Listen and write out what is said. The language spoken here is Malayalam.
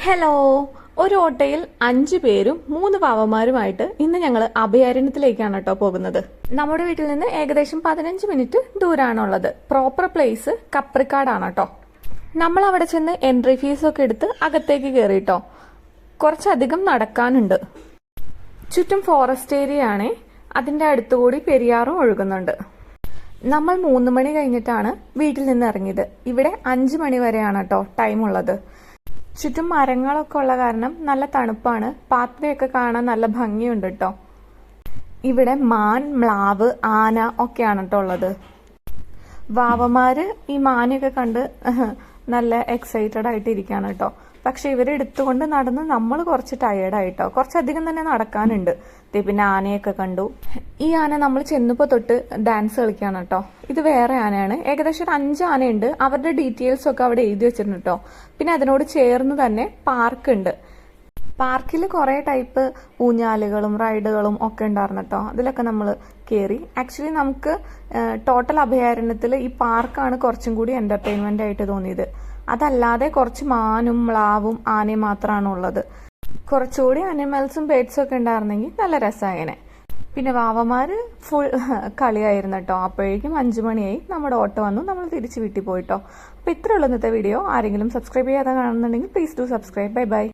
ഹലോ, ഒരു ഓട്ടോയിൽ 5 പേരും 3 പാവമാരുമായിട്ട് ഇന്ന് ഞങ്ങൾ അഭയാരണ്യത്തിലേക്കാണ് കേട്ടോ പോകുന്നത്. നമ്മുടെ വീട്ടിൽ നിന്ന് ഏകദേശം 15 മിനിറ്റ് ദൂരാണുള്ളത്. പ്രോപ്പർ പ്ലേസ് കപ്രിക്കാടാണ് കേട്ടോ. നമ്മൾ അവിടെ ചെന്ന് എൻട്രി ഫീസൊക്കെ എടുത്ത് അകത്തേക്ക് കയറിട്ടോ. കുറച്ചധികം നടക്കാനുണ്ട്. ചുറ്റും ഫോറസ്റ്റ് ഏരിയ ആണേ. അതിന്റെ അടുത്തുകൂടി പെരിയാറും ഒഴുകുന്നുണ്ട്. നമ്മൾ 3 മണി കഴിഞ്ഞിട്ടാണ് വീട്ടിൽ നിന്ന് ഇറങ്ങിയത്. ഇവിടെ 5 മണി വരെയാണ് കേട്ടോ ടൈം ഉള്ളത്. ചുറ്റും മരങ്ങളൊക്കെ ഉള്ള കാരണം നല്ല തണുപ്പാണ്. പാത്വേ ഒക്കെ കാണാൻ നല്ല ഭംഗിയുണ്ട് കേട്ടോ. ഇവിടെ മാൻ, മ്ലാവ്, ആന ഒക്കെയാണ് കേട്ടോ ഉള്ളത്. വാവമാര് ഈ മാനയൊക്കെ കണ്ട് നല്ല എക്സൈറ്റഡ് ആയിട്ട് ഇരിക്കുകയാണ് കേട്ടോ. പക്ഷെ ഇവരെ എടുത്തുകൊണ്ട് നടന്ന് നമ്മൾ കുറച്ച് ടയേർഡായിട്ടോ. കുറച്ചധികം തന്നെ നടക്കാനുണ്ട്. പിന്നെ ആനയൊക്കെ കണ്ടു. ഈ ആന നമ്മൾ ചെന്നപ്പോ തൊട്ട് ഡാൻസ് കളിക്കാണ് കേട്ടോ. ഇത് വേറെ ആനയാണ്. ഏകദേശം ഒരു 5 ആനയുണ്ട്. അവരുടെ ഡീറ്റെയിൽസ് ഒക്കെ അവിടെ എഴുതി വെച്ചിട്ടുണ്ട് കേട്ടോ. പിന്നെ അതിനോട് ചേർന്ന് തന്നെ പാർക്ക് ഉണ്ട്. പാർക്കിൽ കുറെ ടൈപ്പ് ഊഞ്ഞാലുകളും റൈഡുകളും ഒക്കെ ഉണ്ടായിരുന്നു കേട്ടോ. അതിലൊക്കെ നമ്മൾ കയറി. ആക്ച്വലി നമുക്ക് ടോട്ടൽ അഭയാരണ്യത്തിൽ ഈ പാർക്കാണ് കുറച്ചും കൂടി എന്റർടൈൻമെന്റ് ആയിട്ട് തോന്നിയത്. അതല്ലാതെ കുറച്ച് മാനും മ്ലാവും ആനയും മാത്രമാണ് ഉള്ളത്. കുറച്ചുകൂടി അനിമൽസും ബേഡ്സും ഒക്കെ ഉണ്ടായിരുന്നെങ്കിൽ നല്ല രസമായേനെ. പിന്നെ വാവമാര് ഫുൾ കളിയായിരുന്നു കേട്ടോ. അപ്പോഴേക്കും 5 മണിയായി. നമ്മുടെ ഓട്ടോ വന്നു. നമ്മൾ തിരിച്ച് വീട്ടിൽ പോയിട്ടോ. അപ്പൊ ഇത്രയുള്ള ഇന്നത്തെ വീഡിയോ. ആരെങ്കിലും സബ്സ്ക്രൈബ് ചെയ്യാതെ കാണുന്നുണ്ടെങ്കിൽ please do subscribe. Bye bye.